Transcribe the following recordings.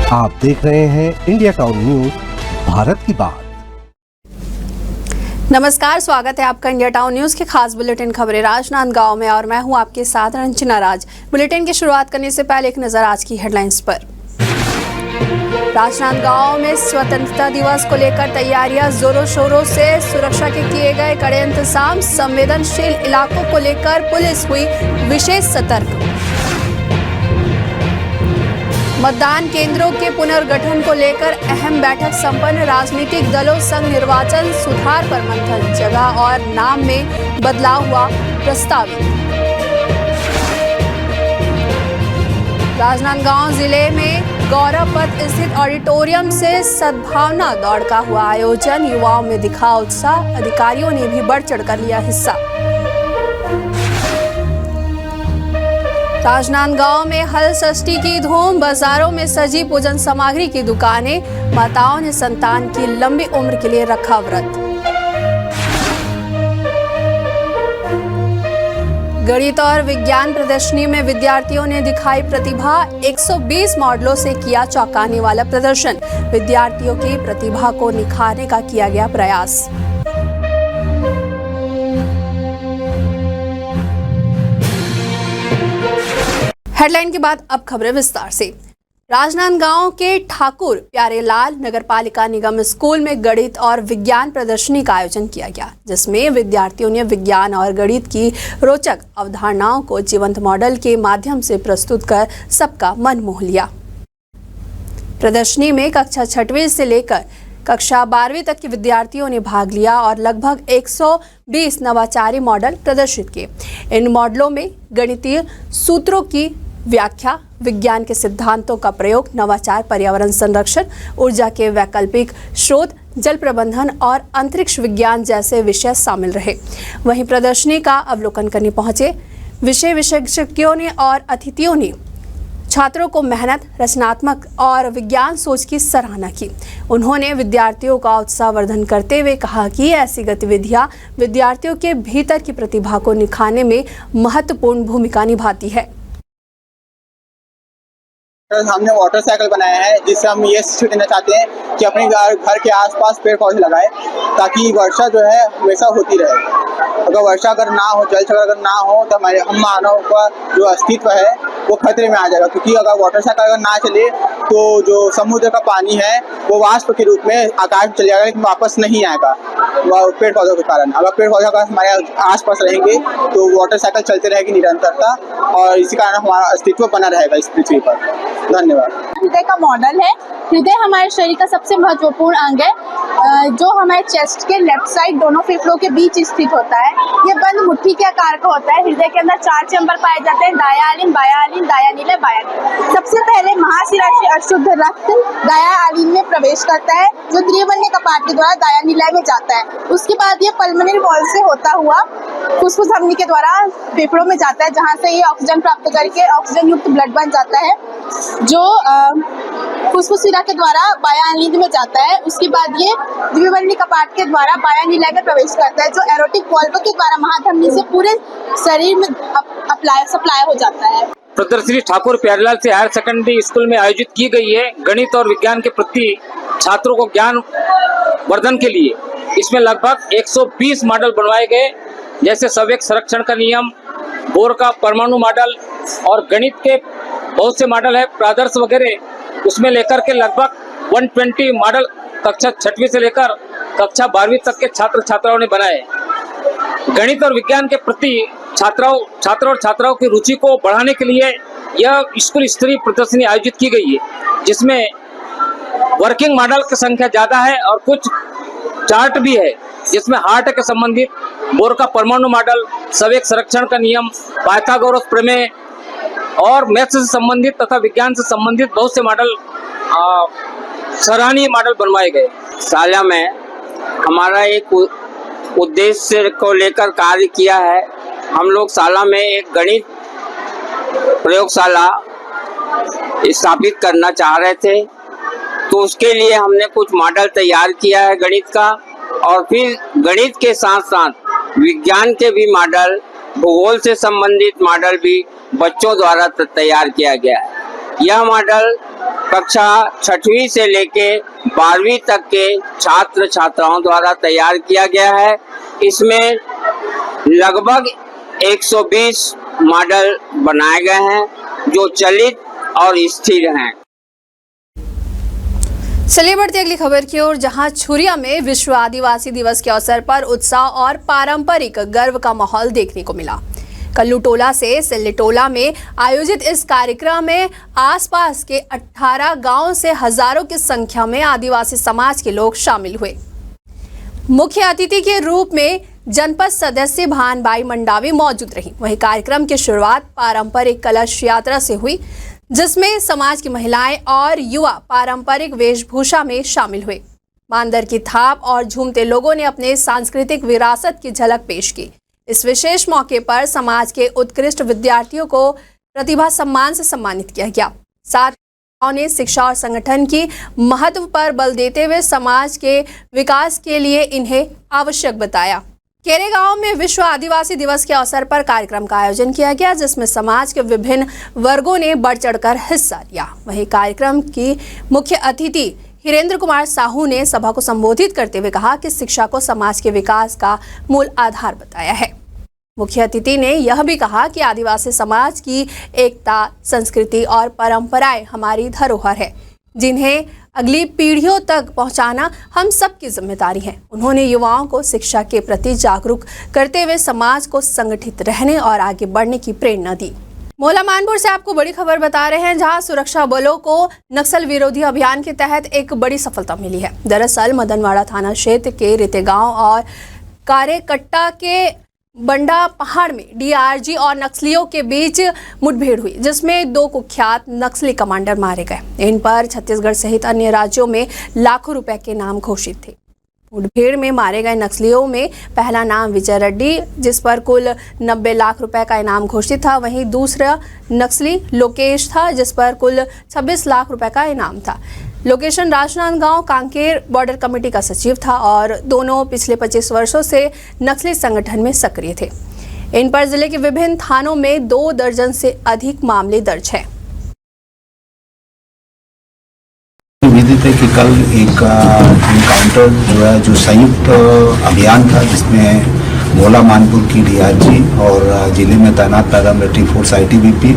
आप देख रहे हैं इंडिया टाउन न्यूज, भारत की बात। नमस्कार, स्वागत है आपका इंडिया टाउन न्यूज के खास बुलेटिन खबरें राजनांदगांव में और मैं हूं आपके साथ रंजना राज। बुलेटिन की शुरुआत करने से पहले एक नजर आज की हेडलाइंस पर। राजनांदगांव में स्वतंत्रता दिवस को लेकर तैयारियां जोरों शोरों से, सुरक्षा के किए गए कड़े इंतजाम। संवेदनशील इलाकों को लेकर पुलिस हुई विशेष सतर्क। मतदान केंद्रों के पुनर्गठन को लेकर अहम बैठक संपन्न। राजनीतिक दलों संग निर्वाचन सुधार पर मंथन। जगह और नाम में बदलाव हुआ प्रस्तावित। राजनांदगांव जिले में गौरव पथ स्थित ऑडिटोरियम से सद्भावना दौड़ का हुआ आयोजन। युवाओं में दिखा उत्साह, अधिकारियों ने भी बढ़ चढ़कर लिया हिस्सा। राजनांदगांव में हल षष्ठी की धूम। बाजारों में सजी पूजन सामग्री की दुकानें। माताओं ने संतान की लंबी उम्र के लिए रखा व्रत। गणित और विज्ञान प्रदर्शनी में विद्यार्थियों ने दिखाई प्रतिभा। 120 मॉडलों से किया चौंकाने वाला प्रदर्शन। विद्यार्थियों की प्रतिभा को निखारने का किया गया प्रयास। हेडलाइन के बाद अब खबरें विस्तार से। राजनांदगांव के ठाकुर प्यारेलाल नगरपालिका निगम स्कूल में गणित और विज्ञान प्रदर्शनी का आयोजन किया गया, जिसमें विद्यार्थियों ने विज्ञान और गणित की रोचक अवधारणाओं को जीवंत मॉडल के माध्यम से प्रस्तुत कर सबका मन मोह लिया। प्रदर्शनी में कक्षा 6वीं से लेकर कक्षा 12वीं तक के विद्यार्थियों ने भाग लिया और लगभग 120 नवाचारी मॉडल प्रदर्शित किए। इन मॉडलों में गणितीय सूत्रों की व्याख्या, विज्ञान के सिद्धांतों का प्रयोग, नवाचार, पर्यावरण संरक्षण, ऊर्जा के वैकल्पिक स्रोत, जल प्रबंधन और अंतरिक्ष विज्ञान जैसे विषय शामिल रहे। वहीं प्रदर्शनी का अवलोकन करने पहुंचे विषय विशेषज्ञों ने और अतिथियों ने छात्रों को मेहनत, रचनात्मक और विज्ञान सोच की सराहना की। उन्होंने विद्यार्थियों का उत्साहवर्धन करते हुए कहा कि ऐसी गतिविधियां विद्यार्थियों के भीतर की प्रतिभा को निखारने में महत्वपूर्ण भूमिका निभाती है। हमने वाटर साइकिल बनाया है, जिससे हम ये शिक्षा देना चाहते हैं कि अपने घर के आसपास पेड़ पौधे लगाएं, ताकि वर्षा जो है हमेशा होती रहे। अगर वर्षा अगर ना हो, जल चक्र अगर ना हो, तो हम मानव का जो अस्तित्व है वो खतरे में आ जाएगा। क्योंकि अगर वाटर साइकिल अगर ना चले तो जो समुद्र का पानी है वो वाष्प के रूप में आकाश में चले जाएगा, लेकिन वापस नहीं आएगा पेड़ पौधों के कारण। अगर पेड़ पौधे अगर हमारे आसपास रहेंगे तो वाटर साइकिल चलते रहेगी निरंतरता, और इसी कारण हमारा अस्तित्व बना रहेगा इस पृथ्वी पर। धन्यवाद। हृदय का मॉडल है। हृदय हमारे शरीर का सबसे महत्वपूर्ण अंग है, जो हमारे चेस्ट के लेफ्ट साइड दोनों फेफड़ों के बीच स्थित होता है। ये बंद मुट्ठी के आकार का होता है। हृदय के अंदर 4 चैम्बर पाए जाते हैं, दायां आलिन, बायां आलिन, दायां नीले, बायां नीले। सबसे पहले महाशिरा से अशुद्ध रक्त दायां आलिन में प्रवेश करता है, जो त्रिवर्णीय कपाट के द्वारा दायां नीला में जाता है। उसके बाद ये पल्मोनरी वॉल से होता हुआ फुसफुस धमनी के द्वारा फेफड़ों में जाता है, जहाँ से ये ऑक्सीजन प्राप्त करके ऑक्सीजन युक्त ब्लड बन जाता है, जो फुसफुस शिरा के द्वारा बायां नील में जाता है। उसके बाद ये द्विवर्णीय कपाट के द्वारा बायां नीला में प्रवेश करता है, जो एरोटिक वाल्व के द्वारा महाधमनी से पूरे शरीर में सप्लाई हो जाता है। प्रदर्शनी ठाकुर प्यारेलाल से हायर सेकेंडरी स्कूल में आयोजित की गई है। गणित और विज्ञान के प्रति छात्रों को ज्ञान वर्धन के लिए इसमें लगभग 120 मॉडल बनवाए गए, जैसे संवेग संरक्षण का नियम, बोर का परमाणु मॉडल और गणित के बहुत से मॉडल है, प्रादर्श वगैरह। उसमें लेकर के लगभग 120 मॉडल कक्षा 6वीं से लेकर कक्षा 12वीं तक के छात्र छात्राओं ने बनाए। गणित और विज्ञान के प्रति छात्र और छात्राओं की रुचि को बढ़ाने के लिए यह स्कूल स्तरीय प्रदर्शनी आयोजित की गई है, जिसमें वर्किंग मॉडल की संख्या ज़्यादा है और कुछ चार्ट भी है, जिसमें हार्ट के संबंधित बोर का परमाणु मॉडल, संवेग संरक्षण का नियम, पाइथागोरस प्रमेय और मैथ्स से संबंधित तथा विज्ञान से संबंधित बहुत से मॉडल, सराहनीय मॉडल बनवाए गए। शाला में हमारा एक उद्देश्य को लेकर कार्य किया है। हम लोग शाला में एक गणित प्रयोगशाला स्थापित करना चाह रहे थे, तो उसके लिए हमने कुछ मॉडल तैयार किया है गणित का, और फिर गणित के साथ साथ विज्ञान के भी मॉडल, भूगोल से संबंधित मॉडल भी बच्चों द्वारा तैयार किया गया है। यह मॉडल कक्षा 6वीं से लेके 12वीं तक के छात्र छात्राओं द्वारा तैयार किया गया है। इसमें लगभग 120 मॉडल बनाए गए हैं जो चलित और स्थिर हैं। चलिए बढ़ते अगली खबर की ओर, जहां छुरिया में विश्व आदिवासी दिवस के अवसर पर उत्साह और पारंपरिक गर्व का माहौल देखने को मिला। कल्लूटोला से सिल्लीटोला में आयोजित इस कार्यक्रम में आसपास के 18 गांवों से हजारों की संख्या में आदिवासी समाज के लोग शामिल हुए। मुख्य अतिथि के रूप में जनपद सदस्य भानबाई मंडावी मौजूद रही। वहीं कार्यक्रम की शुरुआत पारंपरिक कलश यात्रा से हुई, जिसमें समाज की महिलाएं और युवा पारंपरिक वेशभूषा में शामिल हुए। बांदर की थाप और झूमते लोगों ने अपने सांस्कृतिक विरासत की झलक पेश की। इस विशेष मौके पर समाज के उत्कृष्ट विद्यार्थियों को प्रतिभा सम्मान से सम्मानित किया गया। साथ ही ने शिक्षा और संगठन की महत्व पर बल देते हुए समाज के विकास के लिए इन्हें आवश्यक बताया। केरे गांव में विश्व आदिवासी दिवस के अवसर पर कार्यक्रम का आयोजन किया गया, जिसमें समाज के विभिन्न वर्गों ने बढ़ चढ़कर हिस्सा लिया। वहीं कार्यक्रम की मुख्य अतिथि हिरेंद्र कुमार साहू ने सभा को संबोधित करते हुए कहा कि शिक्षा को समाज के विकास का मूल आधार बताया है। मुख्य अतिथि ने यह भी कहा कि आदिवासी समाज की एकता, संस्कृति और परंपराएं हमारी धरोहर है, जिन्हें अगली पीढ़ियों तक पहुंचाना हम सबकी जिम्मेदारी है। उन्होंने युवाओं को शिक्षा के प्रति जागरूक करते हुए समाज को संगठित रहने और आगे बढ़ने की प्रेरणा दी। मोला मानपुर से आपको बड़ी खबर बता रहे हैं, जहां सुरक्षा बलों को नक्सल विरोधी अभियान के तहत एक बड़ी सफलता मिली है। दरअसल मदनवाड़ा थाना क्षेत्र के रिते गांव और कारेकट्टा के बंडा पहाड़ में डीआरजी और नक्सलियों के बीच मुठभेड़ हुई, जिसमें 2 कुख्यात नक्सली कमांडर मारे गए। इन पर छत्तीसगढ़ सहित अन्य राज्यों में लाखों रुपए के नाम घोषित थे। मुठभेड़ में मारे गए नक्सलियों में पहला नाम विजय रेड्डी, जिस पर कुल 90 लाख रुपए का इनाम घोषित था। वहीं दूसरा नक्सली लोकेश था, जिस पर कुल 26 लाख रुपए का इनाम था। Location Rajnandgaon Kanker border committee का सचिव था और दोनों पिछले 25 वर्षों से नक्सली संगठन में सक्रिय थे। इन पर जिले के विभिन्न थानों में 2 दर्जन से अधिक मामले दर्ज हैं। विदित है कि कल एक इनकाउंटर जो संयुक्त अभियान था, जिसमें मोला मानपुर की डीआरजी और जिले में तैनात पैरामिलिट्री फोर्स आईटीबीपी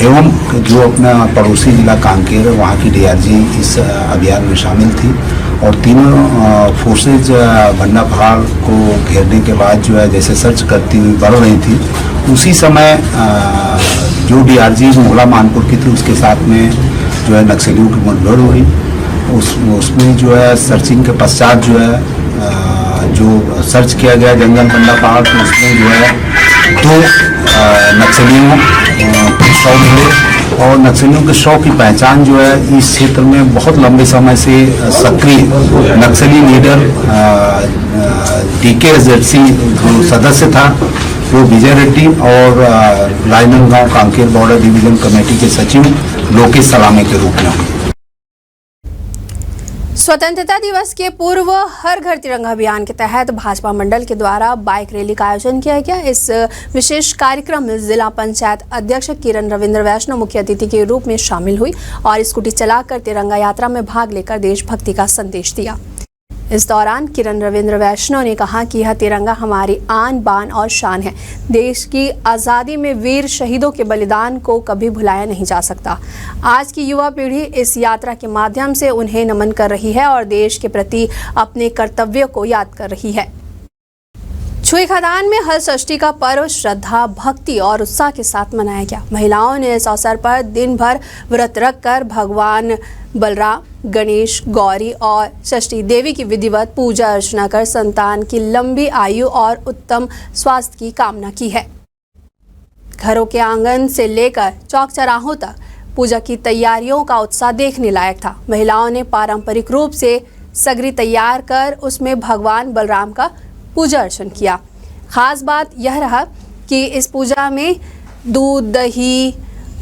एवं जो अपना पड़ोसी जिला कांकेर वहाँ की डीआरजी इस अभियान में शामिल थी। और तीनों फोर्सेज बंडा पहाड़ को घेरने के बाद जैसे सर्च करती हुई बढ़ रही थी, उसी समय जो डीआरजी मोला मानपुर की थी उसके साथ में नक्सलियों की मुठभेड़ हुई। उसमें सर्चिंग के पश्चात जो सर्च किया गया जंगल बंडा पहाड़, तो उसमें 2 नक्सलियों के शव मिले। और नक्सलियों के शव की पहचान इस क्षेत्र में बहुत लंबे समय से सक्रिय नक्सली लीडर DKSZC जो सदस्य था वो विजय रेड्डी और Rajnandgaon Kanker border division committee के सचिव लोकेश सलामे के रूप में। स्वतंत्रता दिवस के पूर्व हर घर तिरंगा अभियान के तहत भाजपा मंडल के द्वारा बाइक रैली का आयोजन किया गया। इस विशेष कार्यक्रम में जिला पंचायत अध्यक्ष किरण रविंद्र वैष्णव मुख्य अतिथि के रूप में शामिल हुई और स्कूटी चलाकर तिरंगा यात्रा में भाग लेकर देशभक्ति का संदेश दिया। इस दौरान किरण रविंद्र वैष्णव ने कहा कि यह तिरंगा हमारी आन बान और शान है। देश की आज़ादी में वीर शहीदों के बलिदान को कभी भुलाया नहीं जा सकता। आज की युवा पीढ़ी इस यात्रा के माध्यम से उन्हें नमन कर रही है और देश के प्रति अपने कर्तव्यों को याद कर रही है। छुई खदान में हल षष्ठी का पर्व श्रद्धा, भक्ति और उत्साह के साथ मनाया गया। महिलाओं ने इस अवसर पर दिन भर व्रत रखकर भगवान बलराम, गणेश, गौरी और षष्ठी देवी की विधिवत पूजा अर्चना कर संतान की लंबी आयु और उत्तम स्वास्थ्य की कामना की है। घरों के आंगन से लेकर चौक चौराहों तक पूजा की तैयारियों का उत्साह देखने लायक था। महिलाओं ने पारंपरिक रूप से सगरी तैयार कर उसमें भगवान बलराम का पूजा अर्चन किया। खास बात यह रहा कि इस पूजा में दूध, दही,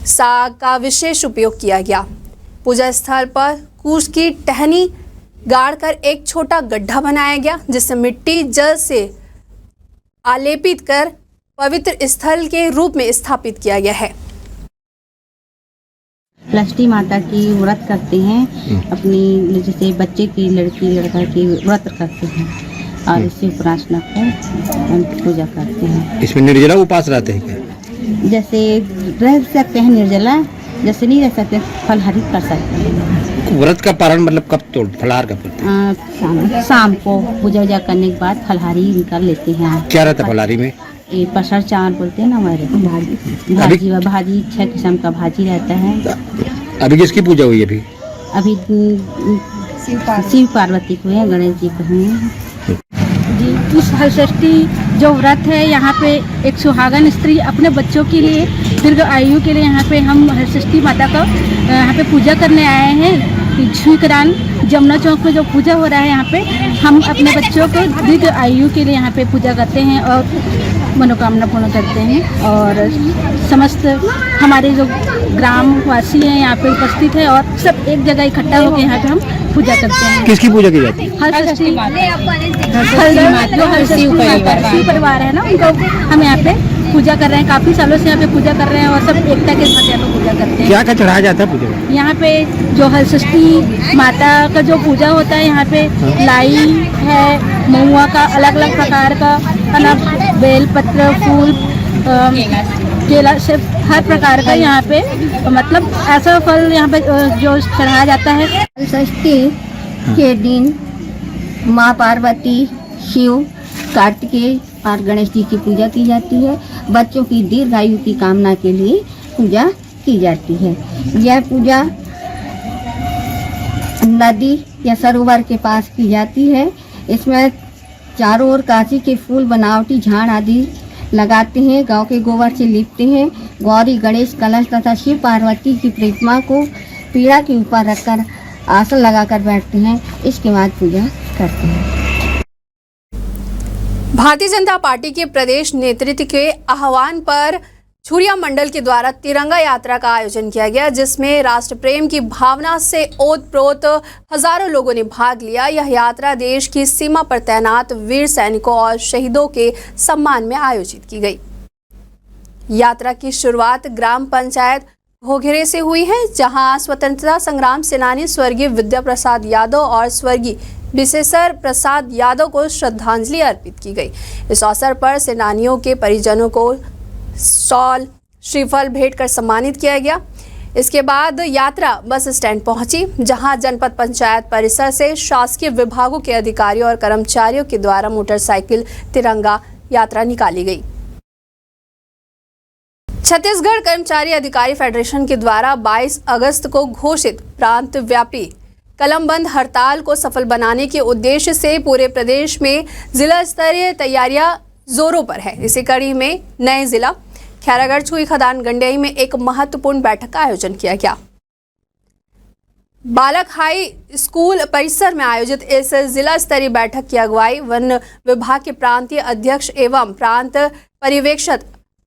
साग का विशेष उपयोग किया गया। पूजा स्थल पर कूश की टहनी गाड़कर एक छोटा गड्ढा बनाया गया, जिससे मिट्टी जल से आलेपित कर पवित्र स्थल के रूप में स्थापित किया गया है। षष्ठी माता की व्रत करते हैं, अपनी जैसे बच्चे की लड़की लड़का की व्रत करते हैं और इसी उपासना को हम पूजा करते हैं। इसमें निर्जला उपास रहते हैं क्या? जैसे रह सकते हैं निर्जला, जैसे नहीं रह सकते फलहारी कर सकते हैं। व्रत का पारण मतलब कब तोड़ फलाहार का शाम को पूजा वूजा करने के बाद फलहारी निकाल लेते हैं। क्या रहता है फलाहारी में? ये पसर चावल बोलते हैं ना हमारे, भाजी 6 किस्म का भाजी रहता है। अभी किसकी पूजा हुई है? अभी शिव पार्वती को है, गणेश जी को है जी। इस हलषष्ठी जो व्रत है, यहाँ पे एक सुहागन स्त्री अपने बच्चों के लिए दीर्घ आयु के लिए यहाँ पे हम हलषष्ठी माता का यहाँ पे पूजा करने आए हैं। झुकरान जमुना चौक में जो पूजा हो रहा है, यहाँ पे हम अपने बच्चों के दीर्घ आयु के लिए यहाँ पे पूजा करते हैं और मनोकामना पूर्ण करते हैं। और समस्त हमारे जो ग्रामवासी हैं यहाँ पे उपस्थित है और सब एक जगह इकट्ठा होकर यहाँ पे हम पूजा करते हैं। किसकी पूजा की जाती है? हलषष्ठी जो हलषष्ठी परिवार है ना, उनको हम यहाँ पे पूजा कर रहे हैं। काफ़ी सालों से यहाँ पे पूजा कर रहे हैं और सब एकता के साथ यहाँ पे पूजा करते हैं। क्या क्या चढ़ाया जाता है पूजा में? यहाँ पे जो हलषष्ठी माता का जो पूजा होता है, यहाँ पे लाई है, महुआ का अलग अलग प्रकार का बेल पत्र, फूल, केला से हर प्रकार का यहाँ पे मतलब ऐसा फल यहाँ पे जो चढ़ाया जाता है। हलषष्ठी के दिन माँ पार्वती, शिव, कार्तिकेय और गणेश जी की पूजा की जाती है। बच्चों की दीर्घायु की कामना के लिए पूजा की जाती है। यह पूजा नदी या सरोवर के पास की जाती है। इसमें चारों ओर कांची के फूल, बनावटी झाड़ आदि लगाते हैं, गांव के गोबर से लिपते हैं। गौरी, गणेश, कलश तथा शिव पार्वती की प्रतिमा को पीढ़ा के ऊपर रखकर आसन लगाकर बैठते हैं। इसके बाद पूजा करते हैं। भारतीय जनता पार्टी के प्रदेश नेतृत्व के आह्वान पर छुरिया मंडल के द्वारा तिरंगा यात्रा का आयोजन किया गया, जिसमें राष्ट्र प्रेम की भावना से ओतप्रोत हजारों लोगों ने भाग लिया। यह यात्रा देश की सीमा पर तैनात वीर सैनिकों और शहीदों के सम्मान में आयोजित की गई। यात्रा की शुरुआत ग्राम पंचायत घोघरे से हुई है, जहां स्वतंत्रता संग्राम सेनानी स्वर्गीय विद्या प्रसाद यादव और स्वर्गीय विशेषर प्रसाद यादव को श्रद्धांजलि अर्पित की गई। इस अवसर पर सेनानियों के परिजनों को शॉल, श्रीफल भेंट कर सम्मानित किया गया। इसके बाद यात्रा बस स्टैंड पहुंची, जहां जनपद पंचायत परिसर से शासकीय विभागों के अधिकारियों और कर्मचारियों के द्वारा मोटरसाइकिल तिरंगा यात्रा निकाली गई। छत्तीसगढ़ कर्मचारी अधिकारी फेडरेशन के द्वारा 22 अगस्त को घोषित प्रांत व्यापी कलमबंद हड़ताल को सफल बनाने के उद्देश्य से पूरे प्रदेश में जिला स्तरीय तैयारियां जोरों पर है। इसी कड़ी में नए जिला खैरागढ़, छुई खदान, गंडई में एक महत्वपूर्ण बैठक का आयोजन किया गया। बालक हाई स्कूल परिसर में आयोजित इस जिला स्तरीय बैठक की अगुवाई वन विभाग के प्रांतीय अध्यक्ष एवं प्रांत पर्यवेक्षक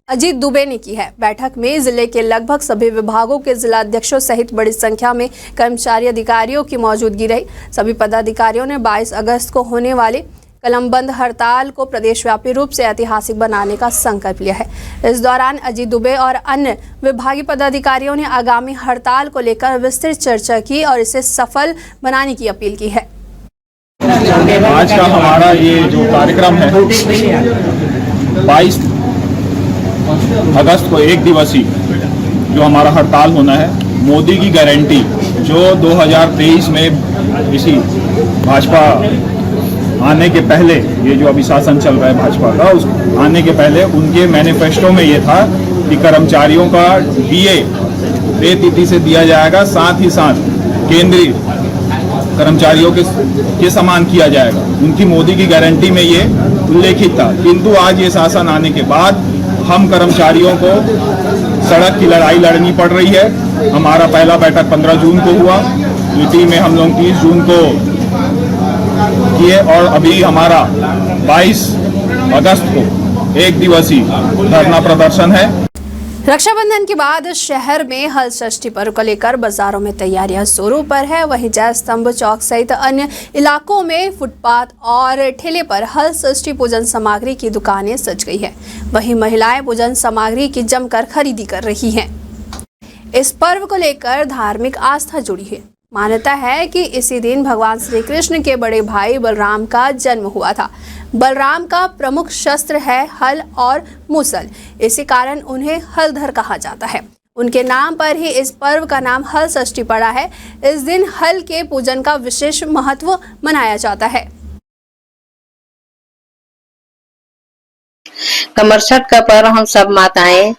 अजीत दुबे ने की है। बैठक में जिले के लगभग सभी विभागों के जिला अध्यक्षों सहित बड़ी संख्या में कर्मचारी अधिकारियों की मौजूदगी रही। सभी पदाधिकारियों ने 22 अगस्त को होने वाले कलमबंद हड़ताल को प्रदेशव्यापी रूप से ऐतिहासिक बनाने का संकल्प लिया है। इस दौरान अजीत दुबे और अन्य विभागीय पदाधिकारियों ने आगामी हड़ताल को लेकर विस्तृत चर्चा की और इसे सफल बनाने की अपील की है। आज का हमारा ये जो कार्यक्रम है 22 अगस्त को एक दिवसीय जो हमारा हड़ताल होना है, मोदी की गारंटी जो 2023 में इसी भाजपा आने के पहले, ये जो अभी शासन चल रहा है भाजपा का, उस आने के पहले उनके मैनिफेस्टो में ये था कि कर्मचारियों का डीए तय तिथि से दिया जाएगा, साथ ही साथ केंद्रीय कर्मचारियों के समान किया जाएगा। उनकी मोदी की गारंटी में ये उल्लेखित था। किंतु आज ये शासन आने के बाद हम कर्मचारियों को सड़क की लड़ाई लड़नी पड़ रही है। हमारा पहला बैठक 15 जून को हुआ, यूटी में हम लोग 30 जून को किए और अभी हमारा 22 अगस्त को एक दिवसीय धरना प्रदर्शन है। रक्षाबंधन के बाद शहर में हलषष्ठी पर्व को लेकर बाजारों में तैयारियां जोरों पर है। वहीं जय स्तंभ चौक सहित अन्य इलाकों में फुटपाथ और ठेले पर हलषष्ठी पूजन सामग्री की दुकानें सज गई है। वहीं महिलाएं पूजन सामग्री की जमकर खरीदी कर रही हैं। इस पर्व को लेकर धार्मिक आस्था जुड़ी है। मान्यता है कि इसी दिन भगवान श्री कृष्ण के बड़े भाई बलराम का जन्म हुआ था। बलराम का प्रमुख शस्त्र है हल और मूसल, इसी कारण उन्हें हलधर कहा जाता है। उनके नाम पर ही इस पर्व का नाम हल षष्ठी पड़ा है। इस दिन हल के पूजन का विशेष महत्व मनाया जाता है। कमरछठ का पर्व हम सब माताएं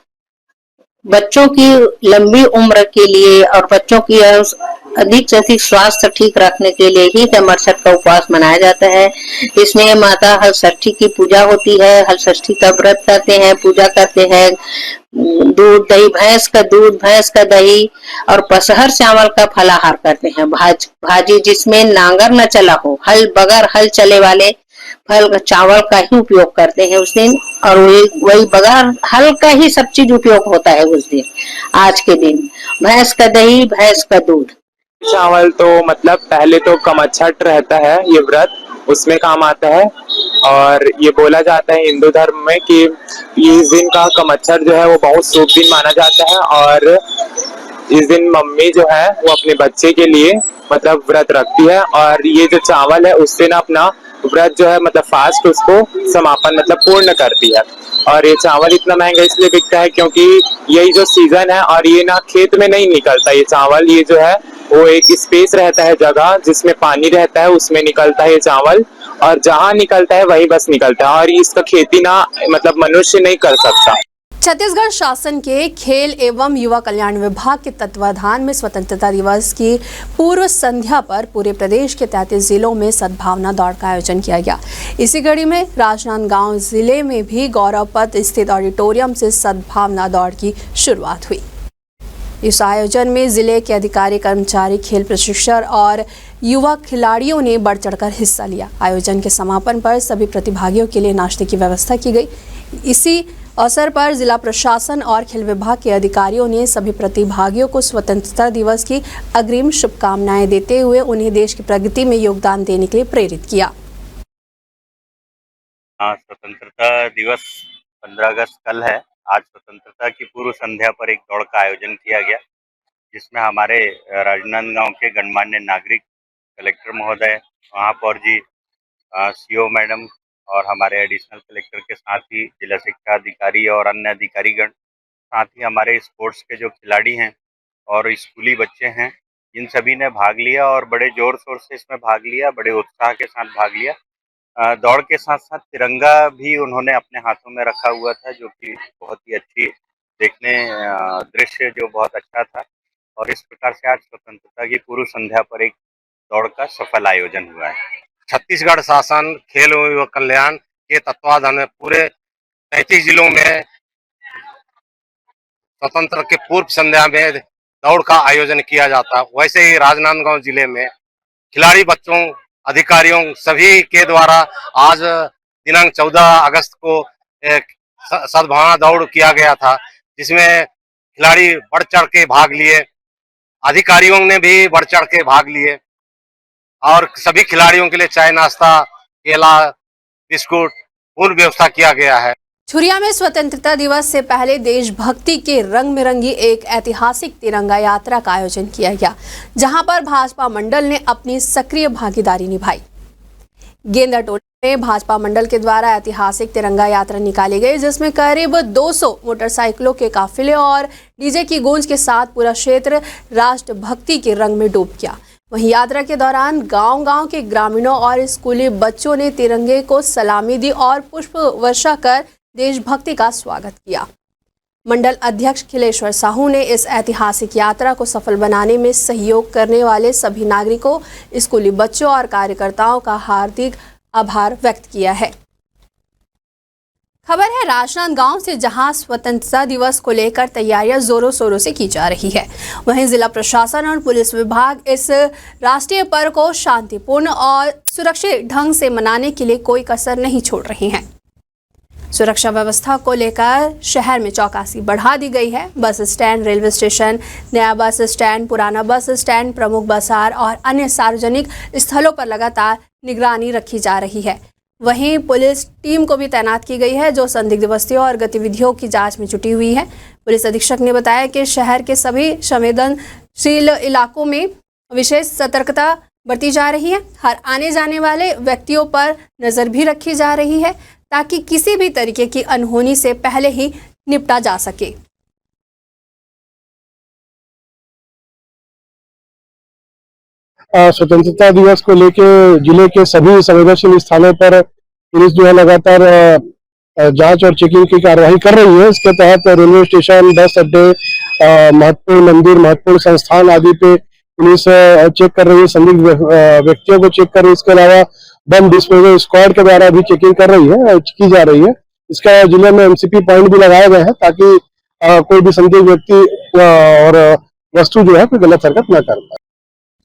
बच्चों की लंबी उम्र के लिए और बच्चों की अधिक से अधिक स्वास्थ्य ठीक रखने के लिए ही कमरछठ का उपवास मनाया जाता है। इसमें माता हल षष्ठी की पूजा होती है। हल षष्ठी का व्रत करते हैं, पूजा करते हैं। दूध दही, भैंस का दूध, भैंस का दही और पसहर चावल का फलाहार करते हैं। भाजी जिसमें नांगर न चला हो, हल बगैर हल चले वाले फल चावल का ही उपयोग करते हैं उस दिन, और वही बगैर हल का ही सब चीज उपयोग होता है उस दिन। आज के दिन भैंस का दही, भैंस का दूध, चावल तो मतलब पहले तो कमरछठ रहता है, ये व्रत उसमें काम आता है। और ये बोला जाता है हिंदू धर्म में कि इस दिन का कमरछठ जो है वो बहुत शुभ दिन माना जाता है। और इस दिन मम्मी जो है वो अपने बच्चे के लिए मतलब व्रत रखती है, और ये जो चावल है उससे ना अपना व्रत जो है मतलब फास्ट उसको समापन मतलब पूर्ण करती है। और ये चावल इतना महंगा इसलिए बिकता है क्योंकि यही जो सीजन है, और ये ना खेत में नहीं निकलता ये चावल, ये जो है वो एक स्पेस रहता है, जगह जिसमें पानी रहता है उसमें निकलता है ये चावल, और जहाँ निकलता है वही बस निकलता है, और इसका खेती ना मतलब मनुष्य नहीं कर सकता। छत्तीसगढ़ शासन के खेल एवं युवा कल्याण विभाग के तत्वाधान में स्वतंत्रता दिवस की पूर्व संध्या पर पूरे प्रदेश के 33 जिलों में सद्भावना दौड़ का आयोजन किया गया। इसी कड़ी में राजनांदगांव जिले में भी गौरव पथ स्थित ऑडिटोरियम से सद्भावना दौड़ की शुरुआत हुई। इस आयोजन में जिले के अधिकारी, कर्मचारी, खेल प्रशिक्षक और युवा खिलाड़ियों ने बढ़ चढ़कर हिस्सा लिया। आयोजन के समापन पर सभी प्रतिभागियों के लिए नाश्ते की व्यवस्था की गई। इसी अवसर पर जिला प्रशासन और खेल विभाग के अधिकारियों ने सभी प्रतिभागियों को स्वतंत्रता दिवस की अग्रिम शुभकामनाएं देते हुए उन्हें देश की प्रगति में योगदान देने के लिए प्रेरित किया। स्वतंत्रता दिवस 15 अगस्त कल है। आज स्वतंत्रता की पूर्व संध्या पर एक दौड़ का आयोजन किया गया, जिसमें हमारे राजनांदगांव के गणमान्य नागरिक, कलेक्टर महोदय, महापौर जी, सीओ मैडम और हमारे एडिशनल कलेक्टर के साथ ही जिला शिक्षा अधिकारी और अन्य अधिकारीगण, साथ ही हमारे स्पोर्ट्स के जो खिलाड़ी हैं और स्कूली बच्चे हैं, इन सभी ने भाग लिया और बड़े जोर शोर से इसमें भाग लिया, बड़े उत्साह के साथ भाग लिया। दौड़ के साथ साथ तिरंगा भी उन्होंने अपने हाथों में रखा हुआ था, जो कि बहुत ही अच्छी देखने दृश्य जो बहुत अच्छा था। और इस प्रकार से आज स्वतंत्रता की पूर्व संध्या पर एक दौड़ का सफल आयोजन हुआ है। छत्तीसगढ़ शासन खेल एवं युवा कल्याण के तत्वाधान में पूरे 33 जिलों में स्वतंत्र के पूर्व संध्या में दौड़ का आयोजन किया जाता है। वैसे ही राजनांदगांव जिले में खिलाड़ी बच्चों, अधिकारियों सभी के द्वारा आज दिनांक 14 अगस्त को एक सद्भावना दौड़ किया गया था, जिसमें खिलाड़ी बढ़ चढ़ के भाग लिए, अधिकारियों ने भी बढ़ चढ़ के भाग लिए और सभी खिलाड़ियों के लिए चाय, नाश्ता, केला, बिस्कुट पूर्ण व्यवस्था किया गया है। छुरिया में स्वतंत्रता दिवस से पहले देशभक्ति के रंग बिरंगी एक ऐतिहासिक तिरंगा यात्रा का आयोजन किया गया, जहां पर भाजपा मंडल ने अपनी सक्रिय भागीदारी निभाई। गेंदा टोली में भाजपा मंडल के द्वारा ऐतिहासिक तिरंगा यात्रा निकाली गई, जिसमें करीब 200 मोटरसाइकिलों के काफिले और डीजे की गूंज के साथ पूरा क्षेत्र राष्ट्रभक्ति के रंग में डूब गया। वहीं यात्रा के दौरान गांव-गांव के ग्रामीणों और स्कूली बच्चों ने तिरंगे को सलामी दी और पुष्प वर्षा कर देशभक्ति का स्वागत किया। मंडल अध्यक्ष खिलेश्वर साहू ने इस ऐतिहासिक यात्रा को सफल बनाने में सहयोग करने वाले सभी नागरिकों, स्कूली बच्चों और कार्यकर्ताओं का हार्दिक आभार व्यक्त किया है। खबर है राजनांदगांव से, जहां स्वतंत्रता दिवस को लेकर तैयारियां जोरों शोरों से की जा रही है। वहीं जिला प्रशासन और पुलिस विभाग इस राष्ट्रीय पर्व को शांतिपूर्ण और सुरक्षित ढंग से मनाने के लिए कोई कसर नहीं छोड़ रहे हैं। सुरक्षा व्यवस्था को लेकर शहर में चौकसी बढ़ा दी गई है। बस स्टैंड, रेलवे स्टेशन, नया बस स्टैंड, पुराना बस स्टैंड, प्रमुख बाजार और अन्य सार्वजनिक स्थलों पर लगातार निगरानी रखी जा रही है। वहीं पुलिस टीम को भी तैनात की गई है जो संदिग्ध बस्तियों और गतिविधियों की जांच में जुटी हुई है। पुलिस अधीक्षक ने बताया कि शहर के सभी संवेदनशील इलाकों में विशेष सतर्कता बरती जा रही है। हर आने जाने वाले व्यक्तियों पर नजर भी रखी जा रही है ताकि किसी भी तरीके की अनहोनी से पहले ही निपटा जा सके। स्वतंत्रता दिवस को लेकर जिले के सभी संवेदनशील स्थानों पर पुलिस जो है लगातार जांच और चेकिंग की कार्रवाई कर रही है। इसके तहत रेलवे स्टेशन, बस अड्डे, महत्वपूर्ण मंदिर, महत्वपूर्ण संस्थान आदि पे पुलिस चेक कर रही है, संदिग्ध व्यक्तियों को चेक कर रही है। इसके अलावा बम डिस्पोजल स्क्वाड के द्वारा भी चेकिंग कर रही है, की जा रही है। इसका जिले में एमसीपी पॉइंट भी लगाए गए हैं ताकि कोई भी संदिग्ध व्यक्ति और वस्तु जो है कोई गलत हरकत न कर पाए।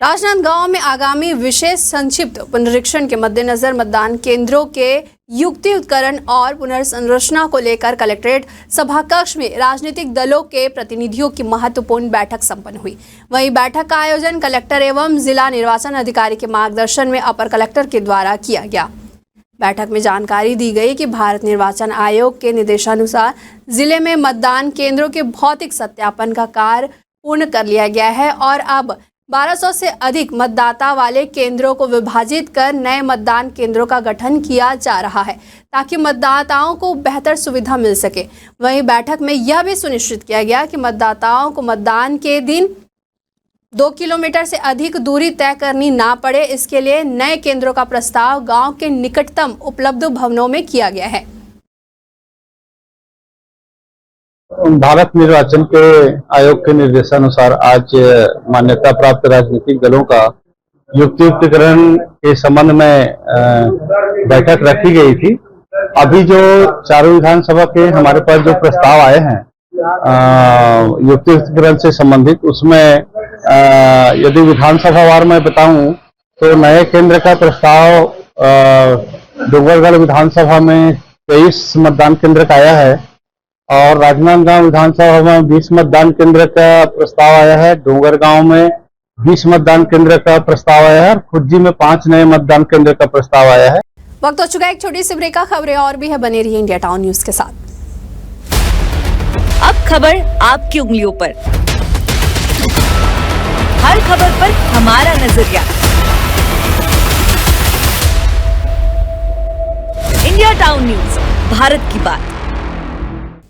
राजनांदगांव में आगामी विशेष संक्षिप्त पुनरीक्षण के मद्देनजर मतदान केंद्रों के युक्तिकरण और पुनर्संरचना को लेकर कलेक्ट्रेट सभाकक्ष में राजनीतिक दलों के प्रतिनिधियों की महत्वपूर्ण बैठक संपन्न हुई। वहीं बैठक का आयोजन कलेक्टर एवं जिला निर्वाचन अधिकारी के मार्गदर्शन में अपर कलेक्टर के द्वारा किया गया। बैठक में जानकारी दी गई कि भारत निर्वाचन आयोग के निर्देशानुसार जिले में मतदान केंद्रों के भौतिक सत्यापन का कार्य पूर्ण कर लिया गया है और अब 1200 से अधिक मतदाता वाले केंद्रों को विभाजित कर नए मतदान केंद्रों का गठन किया जा रहा है ताकि मतदाताओं को बेहतर सुविधा मिल सके। वहीं बैठक में यह भी सुनिश्चित किया गया कि मतदाताओं को मतदान के दिन 2 किलोमीटर से अधिक दूरी तय करनी ना पड़े। इसके लिए नए केंद्रों का प्रस्ताव गांव के निकटतम उपलब्ध भवनों में किया गया है। भारत निर्वाचन के आयोग के निर्देशानुसार आज मान्यता प्राप्त राजनीतिक दलों का युक्तिकरण के संबंध में बैठक रखी गई थी। अभी जो चारों विधानसभा के हमारे पास जो प्रस्ताव आए हैं युक्तिकरण से संबंधित, उसमें यदि विधानसभा वार में बताऊं तो नए केंद्र का प्रस्ताव डूंगरगढ़ विधानसभा में 23 मतदान केंद्र का आया है और राजनांदगांव विधानसभा में 20 मतदान केंद्र का प्रस्ताव आया है। डोंगरगांव में 20 मतदान केंद्र का प्रस्ताव आया है और खुज्जी में 5 नए मतदान केंद्र का प्रस्ताव आया है। वक्त हो चुका है एक छोटी सी ब्रेक का। खबरें और भी है, बने रहिए इंडिया टाउन न्यूज के साथ। अब खबर आपकी उंगलियों पर, हर खबर पर हमारा नजरिया। इंडिया टाउन न्यूज, भारत की बात।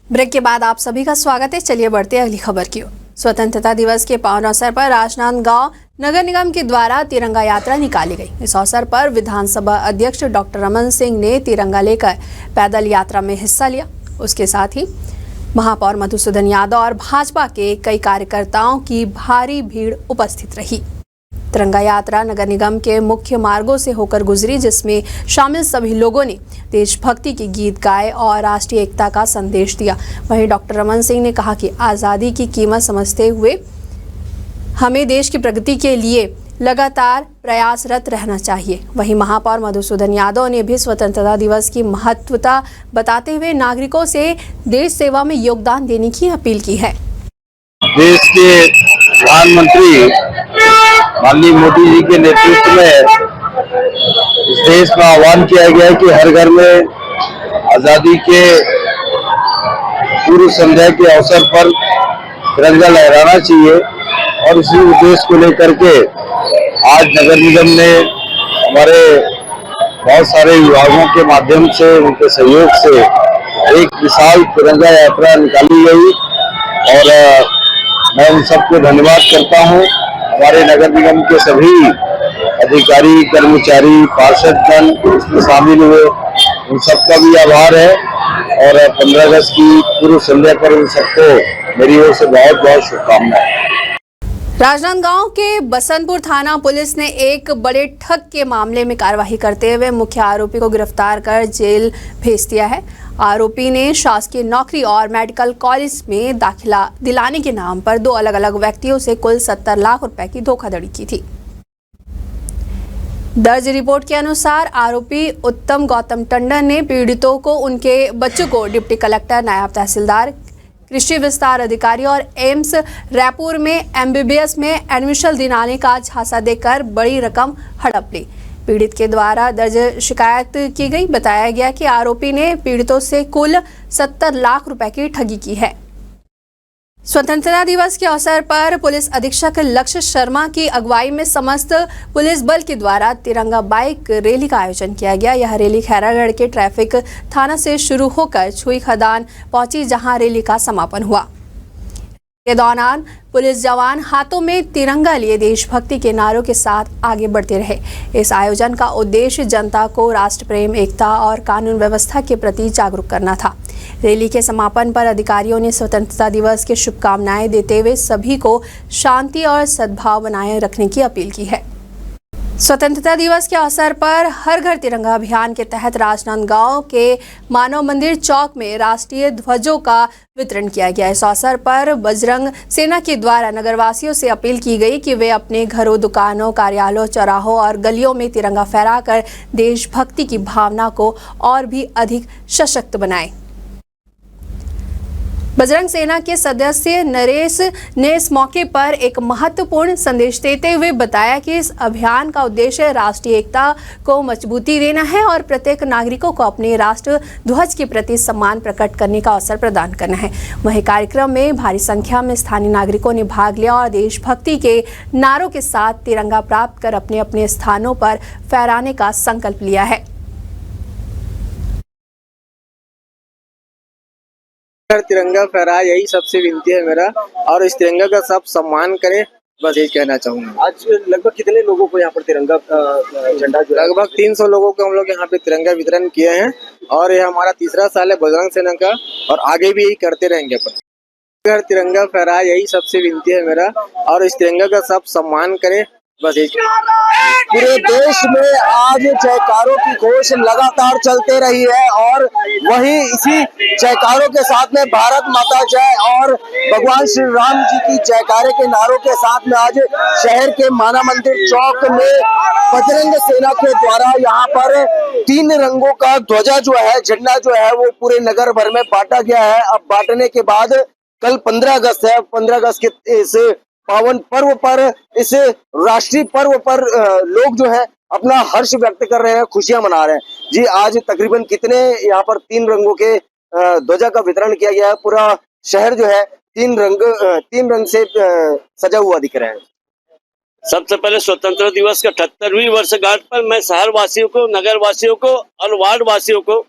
ब्रेक के बाद आप सभी का स्वागत है। चलिए बढ़ते हैं अगली खबर की ओर। स्वतंत्रता दिवस के पावन अवसर पर राजनांदगांव नगर निगम के द्वारा तिरंगा यात्रा निकाली गई। इस अवसर पर विधानसभा अध्यक्ष डॉक्टर रमन सिंह ने तिरंगा लेकर पैदल यात्रा में हिस्सा लिया। उसके साथ ही महापौर मधुसूदन यादव और भाजपा के कई कार्यकर्ताओं की भारी भीड़ उपस्थित रही। तिरंगा यात्रा नगर निगम के मुख्य मार्गों से होकर गुजरी, जिसमें शामिल सभी लोगों ने देशभक्ति के गीत गाए और राष्ट्रीय एकता का संदेश दिया। वहीं डॉक्टर रमन सिंह ने कहा कि आज़ादी की कीमत समझते हुए हमें देश की प्रगति के लिए लगातार प्रयासरत रहना चाहिए। वहीं महापौर मधुसूदन यादव ने भी स्वतंत्रता दिवस की महत्वता बताते हुए नागरिकों से देश सेवा में योगदान देने की अपील की है। देश के प्रधानमंत्री माननीय मोदी जी के नेतृत्व में इस देश में आह्वान किया गया है कि हर घर में आजादी के पूर्व संध्या के अवसर पर तिरंगा लहराना चाहिए और इसी उद्देश्य को लेकर के आज नगर निगम ने हमारे बहुत सारे विभागों के माध्यम से, उनके सहयोग से एक विशाल तिरंगा यात्रा निकाली गई और मैं उन सबको धन्यवाद करता हूं। हमारे नगर निगम के सभी अधिकारी, कर्मचारी, पार्षदगण इसमें शामिल हुए, उन सबका भी आभार है और 15 अगस्त की पूर्व संध्या पर उन सबको मेरी ओर से बहुत बहुत शुभकामनाएं। राजनांदगांव के बसंतपुर थाना पुलिस ने एक बड़े ठग के मामले में कार्रवाई करते हुए मुख्य आरोपी को गिरफ्तार कर जेल भेज दिया है। आरोपी ने शासकीय नौकरी और मेडिकल कॉलेज में दाखिला दिलाने के नाम पर 2 अलग अलग व्यक्तियों से कुल 70 लाख रुपए की धोखाधड़ी की थी। दर्ज रिपोर्ट के अनुसार आरोपी उत्तम गौतम टंडन ने पीड़ितों को उनके बच्चों को डिप्टी कलेक्टर, नायब तहसीलदार, कृषि विस्तार अधिकारी और एम्स रायपुर में MBBS में एडमिशन दिलाने का झांसा देकर बड़ी रकम हड़प ली। पीड़ित के द्वारा दर्ज शिकायत की गई। बताया गया कि आरोपी ने पीड़ितों से कुल 70 लाख रुपए की ठगी की है। स्वतंत्रता दिवस के अवसर पर पुलिस अधीक्षक लक्ष्य शर्मा की अगुवाई में समस्त पुलिस बल के द्वारा तिरंगा बाइक रैली का आयोजन किया गया। यह रैली खैरागढ़ के ट्रैफिक थाना से शुरू होकर छुई खदान पहुंची, जहां रैली का समापन हुआ। के दौरान पुलिस जवान हाथों में तिरंगा लिए देशभक्ति के नारों के साथ आगे बढ़ते रहे। इस आयोजन का उद्देश्य जनता को राष्ट्र प्रेम, एकता और कानून व्यवस्था के प्रति जागरूक करना था। रैली के समापन पर अधिकारियों ने स्वतंत्रता दिवस की शुभकामनाएं देते हुए सभी को शांति और सद्भाव बनाए रखने की अपील की है। स्वतंत्रता दिवस के अवसर पर हर घर तिरंगा अभियान के तहत राजनांदगांव के मानव मंदिर चौक में राष्ट्रीय ध्वजों का वितरण किया गया। इस अवसर पर बजरंग सेना के द्वारा नगरवासियों से अपील की गई कि वे अपने घरों, दुकानों, कार्यालयों, चौराहों और गलियों में तिरंगा फहराकर देशभक्ति की भावना को और भी अधिक सशक्त बनाएं। बजरंग सेना के सदस्य नरेश ने इस मौके पर एक महत्वपूर्ण संदेश देते हुए बताया कि इस अभियान का उद्देश्य राष्ट्रीय एकता को मजबूती देना है और प्रत्येक नागरिकों को अपने राष्ट्र ध्वज के प्रति सम्मान प्रकट करने का अवसर प्रदान करना है। वहीं कार्यक्रम में भारी संख्या में स्थानीय नागरिकों ने भाग लिया और देशभक्ति के नारों के साथ तिरंगा प्राप्त कर अपने अपने स्थानों पर फहराने का संकल्प लिया है। तिरंगा फहराए, यही सबसे विनती है मेरा, और इस तिरंगा का सब सम्मान करें, बस यही कहना चाहूंगा। आज लगभग कितने लोगों को यहाँ पर तिरंगा झंडा जो लगभग 300 लोगों को हम लोग यहाँ पे तिरंगा वितरण किए हैं और ये हमारा तीसरा साल है बजरंग सेना का और आगे भी यही करते रहेंगे। पर तिरंगा फहराए, यही सबसे विनती है मेरा, और इस तिरंगा का सब सम्मान करें, बस यही। पूरे देश में आज जयकारों की घोष लगातार चलते रही है और वहीं इसी जयकारों के साथ में भारत माता जय और भगवान श्री राम जी की जयकारे के नारों के साथ में आज शहर के माना मंदिर चौक में बजरंग सेना के द्वारा यहाँ पर 3 रंगों का ध्वजा जो है, झंडा जो है वो पूरे नगर भर में बांटा गया है। अब बांटने के बाद कल 15 अगस्त है, 15 अगस्त के इस पावन पर्व पर, इस राष्ट्रीय पर्व पर लोग जो है अपना हर्ष व्यक्त कर रहे हैं, खुशियां मना रहे हैं। जी आज तकरीबन कितने यहाँ पर 3 रंगों के ध्वजा का वितरण किया गया है। पूरा शहर जो है 3 रंग से सजा हुआ दिख रहा है। सबसे पहले स्वतंत्रता दिवस का 78वीं वर्षगांठ पर मैं शहर वासियों को, नगर वासियों को और वार्ड वासियों को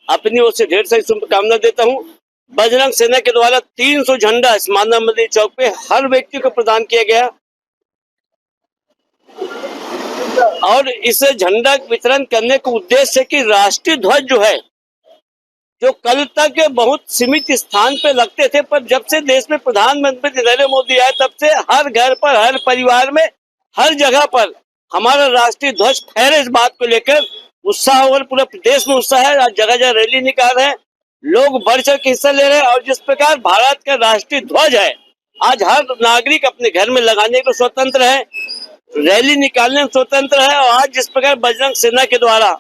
अपनी ओर से ढेर सारी शुभकामना देता हूँ। बजरंग सेना के द्वारा 300 झंडा इस मानव मंदिर चौक पे हर व्यक्ति को प्रदान किया गया और इस झंडा वितरण करने का उद्देश्य है कि राष्ट्रीय ध्वज जो है, जो कल तक बहुत सीमित स्थान पे लगते थे, पर जब से देश में प्रधानमंत्री नरेंद्र मोदी आए तब से हर घर पर, हर परिवार में, हर जगह पर हमारा राष्ट्रीय ध्वज फहरे, इस बात को लेकर उत्साह और पूरे देश में उत्साह है। आज जगह जगह रैली निकाल रहे हैं, लोग बढ़ चढ़ के हिस्सा ले रहे हैं और जिस प्रकार भारत का राष्ट्रीय ध्वज है आज हर नागरिक अपने घर में लगाने को स्वतंत्र है, रैली निकालने में स्वतंत्र है। और आज जिस प्रकार बजरंग सेना के द्वारा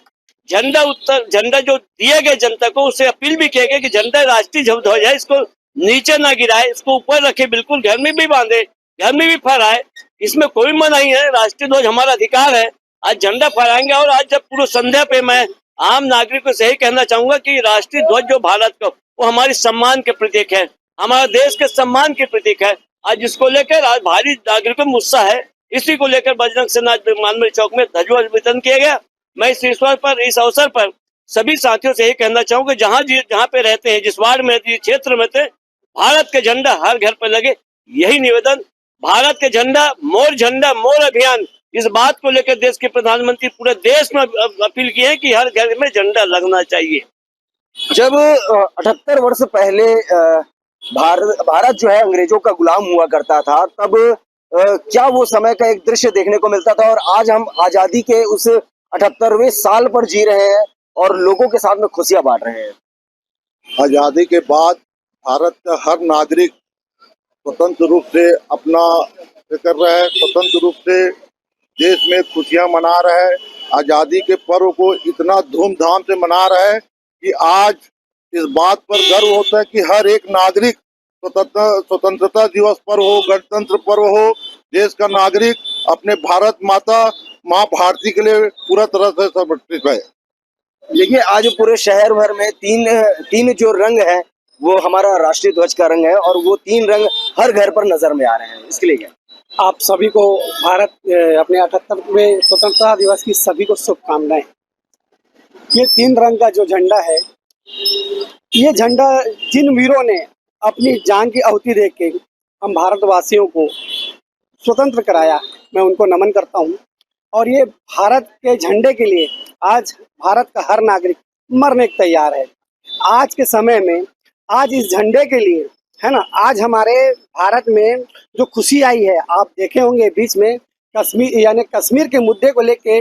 झंडा जो दिया गया जनता को, उससे अपील भी किया गया कि झंडा राष्ट्रीय ध्वज है, इसको नीचे ना गिराए, इसको ऊपर रखे, बिल्कुल घर में भी बांधे, घर में भी फहराए, इसमें कोई मनाही है। राष्ट्रीय ध्वज हमारा अधिकार है, आज झंडा फहराएंगे। और आज जब पूर्व संध्या पे मैं आम नागरिकों से यही कहना चाहूंगा कि राष्ट्रीय ध्वज जो भारत का, वो हमारे सम्मान के प्रतीक है, हमारा देश के सम्मान के प्रतीक है। आज इसको लेकर आज भारी नागरिकों में उत्साह है, इसी को लेकर बजरंग सेना मानव चौक में ध्वज वितरण किया गया। मैं इस अवसर पर सभी साथियों से यही कहना चाहूंगा, जहाँ पे रहते हैं, जिस वार्ड में, जिस क्षेत्र में थे, भारत के झंडा हर घर पर लगे, यही निवेदन। भारत के झंडा मोर अभियान, इस बात को लेकर देश के प्रधानमंत्री पूरे देश में अपील की है कि हर घर में झंडा लगना चाहिए। जब 78 वर्ष पहले भारत जो है अंग्रेजों का गुलाम हुआ करता था, तब क्या वो समय का एक दृश्य देखने को मिलता था और आज हम आजादी के उस 78वें साल पर जी रहे हैं और लोगों के साथ में खुशियां बांट रहे हैं। आजादी के बाद भारत का हर नागरिक स्वतंत्र रूप से अपना कर रहा है, स्वतंत्र रूप से देश में खुशियां मना रहा है, आजादी के पर्व को इतना धूमधाम से मना रहा है कि आज इस बात पर गर्व होता है कि हर एक नागरिक स्वतंत्रता दिवस पर हो, गणतंत्र पर्व हो, देश का नागरिक अपने भारत माता माँ भारती के लिए पूरा तरह से समर्पित है। देखिए आज पूरे शहर भर में तीन जो रंग है वो हमारा राष्ट्रीय ध्वज का रंग है और वो 3 रंग हर घर पर नजर में आ रहे हैं। इसके लिए क्या आप सभी को भारत अपने 78वें स्वतंत्रता दिवस की सभी को शुभकामनाएं। ये 3 रंग का जो झंडा है, ये झंडा जिन वीरों ने अपनी जान की आहुति दे के हम भारतवासियों को स्वतंत्र कराया, मैं उनको नमन करता हूँ। और ये भारत के झंडे के लिए आज भारत का हर नागरिक मरने को तैयार है। आज के समय में आज इस झंडे के लिए है ना, आज हमारे भारत में जो खुशी आई है, आप देखे होंगे बीच में कश्मीर के मुद्दे को लेके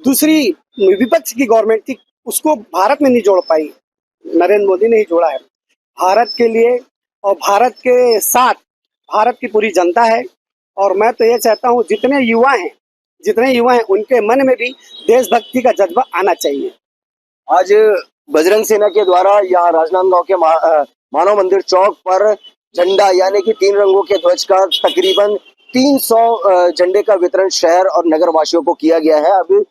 दूसरी विपक्ष की गवर्नमेंट थी, उसको भारत में नहीं जोड़ पाई, नरेंद्र मोदी ने ही जोड़ा है। भारत के लिए और भारत के साथ भारत की पूरी जनता है। और मैं तो ये चाहता हूँ जितने युवा हैं उनके मन में भी देशभक्ति का जज्बा आना चाहिए। आज बजरंग सेना के द्वारा यहाँ राजनांदगांव के मानव मंदिर चौक पर झंडा यानी कि 3 रंगों के ध्वज का तकरीबन 300 झंडे का वितरण शहर और नगर वासियों को किया गया है। अब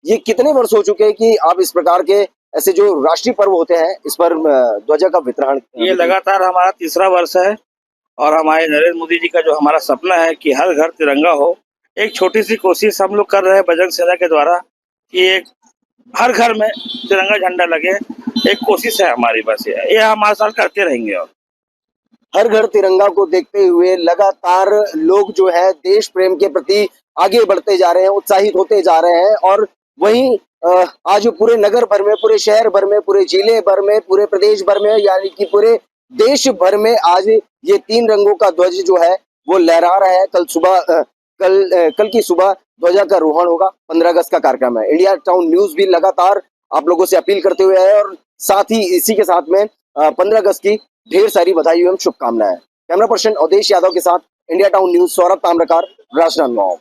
ये कितने वर्ष हो चुके हैं कि आप इस प्रकार के ऐसे जो राष्ट्रीय पर्व होते हैं इस पर ध्वजा का वितरण? ये लगातार हमारा 3रा वर्ष है और हमारे नरेंद्र मोदी जी का जो हमारा सपना है कि हर घर तिरंगा हो, एक छोटी सी कोशिश हम लोग कर रहे हैं बजरंग सेना के द्वारा कि एक हर घर में तिरंगा झंडा लगे, एक कोशिश है हमारी, बस ये हम हर साल करते रहेंगे। और हर घर तिरंगा को देखते हुए लगातार लोग जो है देश प्रेम के प्रति आगे बढ़ते जा रहे हैं, उत्साहित होते जा रहे हैं। और वहीं आज पूरे नगर भर में, पूरे शहर भर में, पूरे जिले भर में, पूरे प्रदेश भर में यानी कि पूरे देश भर में आज ये 3 रंगों का ध्वज जो है वो लहरा रहा है। कल की सुबह ध्वजा का रोहण होगा। 15 अगस्त का कार्यक्रम है। इंडिया टाउन न्यूज भी लगातार आप लोगों से अपील करते हुए है और साथ ही इसी के साथ में 15 अगस्त की ढेर सारी बधाई एवं शुभकामनाएं। कैमरा पर्सन अवधेश यादव के साथ India town news Saurabh Tamrakar, Rajnandgaon.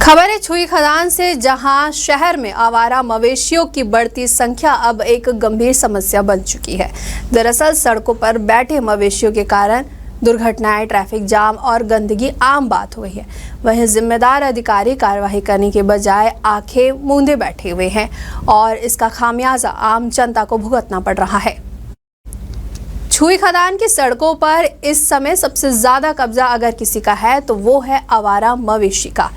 खबर है छुई खदान से, जहां शहर में आवारा मवेशियों की बढ़ती संख्या अब एक गंभीर समस्या बन चुकी है। दरअसल सड़कों पर बैठे मवेशियों के कारण दुर्घटनाएं, ट्रैफिक जाम और गंदगी आम बात हो गई है। वहीं जिम्मेदार अधिकारी कार्रवाई करने के बजाय आंखें मूंदे बैठे हुए हैं और इसका खामियाजा आम जनता को भुगतना पड़ रहा है। छुई खदान की सड़कों पर इस समय सबसे ज्यादा कब्जा अगर किसी का है तो वो है आवारा मवेशी का।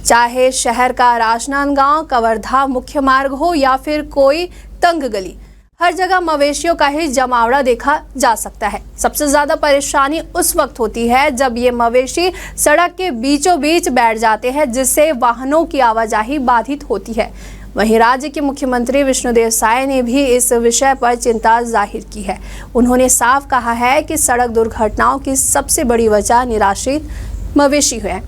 चाहे शहर का राजनांदगांव कवर्धा मुख्य मार्ग हो या फिर कोई तंग गली, हर जगह मवेशियों का ही जमावड़ा देखा जा सकता है। सबसे ज्यादा परेशानी उस वक्त होती है जब ये मवेशी सड़क के बीचों बीच बैठ जाते हैं, जिससे वाहनों की आवाजाही बाधित होती है। वहीं राज्य के मुख्यमंत्री विष्णुदेव साय ने भी इस विषय पर चिंता जाहिर की है। उन्होंने साफ कहा है कि सड़क दुर्घटनाओं की सबसे बड़ी वजह निराश्रित मवेशी है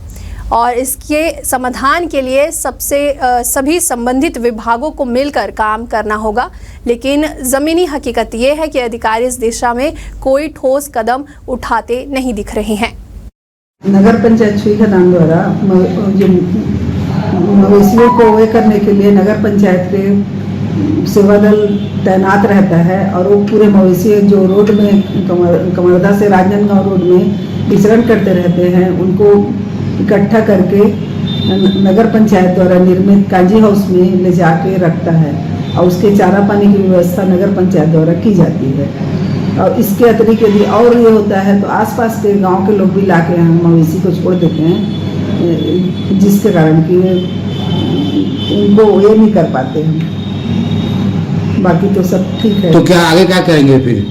और इसके समाधान के लिए सभी संबंधित विभागों को मिलकर काम करना होगा। लेकिन ज़मीनी हकीकत ये है कि अधिकारी इस दिशा में कोई ठोस कदम उठाते नहीं दिख रहे हैं। नगर पंचायत छुई खदान द्वारा मवेशियों को अवय करने के लिए नगर पंचायत के सेवा दल तैनात रहता है और वो पूरे मवेशी जो रोड में कमरदा से राजनांदगांव रोड में विचरण करते रहते हैं उनको इकट्ठा करके नगर पंचायत द्वारा निर्मित काजी हाउस में ले जाके रखता है और उसके चारा पानी की व्यवस्था नगर पंचायत द्वारा की जाती है। और इसके अतिरिक्त यदि और ये होता है तो आसपास के गांव के लोग भी लाके हम मवेशी को छोड़ देते हैं, जिसके कारण कि उनको ये नहीं कर पाते हम। बाकी तो सब ठीक है। तो क्या आगे क्या करेंगे फिर?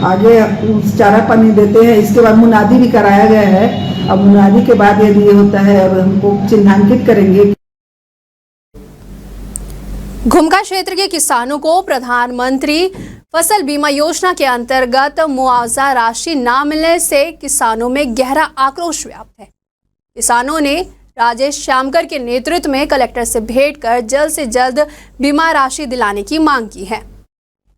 आगे चारा पानी देते हैं, इसके बाद मुनादी भी कराया गया है। अब मुनादी के बाद यदि ये होता है और हमको चिन्हांकित करेंगे। घुमका क्षेत्र के किसानों को प्रधानमंत्री फसल बीमा योजना के अंतर्गत मुआवजा राशि न मिलने से किसानों में गहरा आक्रोश व्याप्त है। किसानों ने राजेश श्यामकर के नेतृत्व में कलेक्टर से भेंट कर जल्द से जल्द बीमा राशि दिलाने की मांग की है।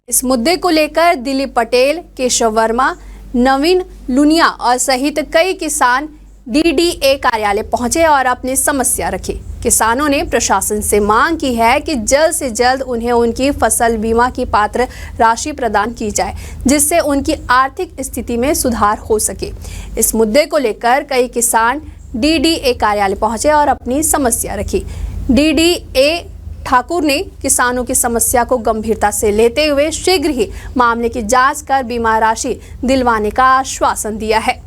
इस मुद्दे को लेकर दिलीप पटेल, केशव वर्मा, नवीन लुनिया और सहित कई किसान डीडीए कार्यालय पहुंचे और अपनी समस्या रखी। किसानों ने प्रशासन से मांग की है कि जल्द से जल्द उन्हें उनकी फसल बीमा की पात्र राशि प्रदान की जाए, जिससे उनकी आर्थिक स्थिति में सुधार हो सके। इस मुद्दे को लेकर कई किसान डीडीए कार्यालय पहुंचे और अपनी समस्या रखी। डीडीए ठाकुर ने किसानों की समस्या को गंभीरता से लेते हुए शीघ्र ही मामले की जांच कर बीमा राशि दिलवाने का आश्वासन दिया है।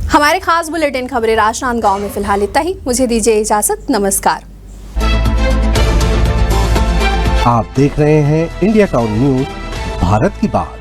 हमारे खास बुलेटिन खबरें राजनांदगांव में फिलहाल इतना ही। मुझे दीजिए इजाजत, नमस्कार। आप देख रहे हैं इंडिया टाउन न्यूज, भारत की बात।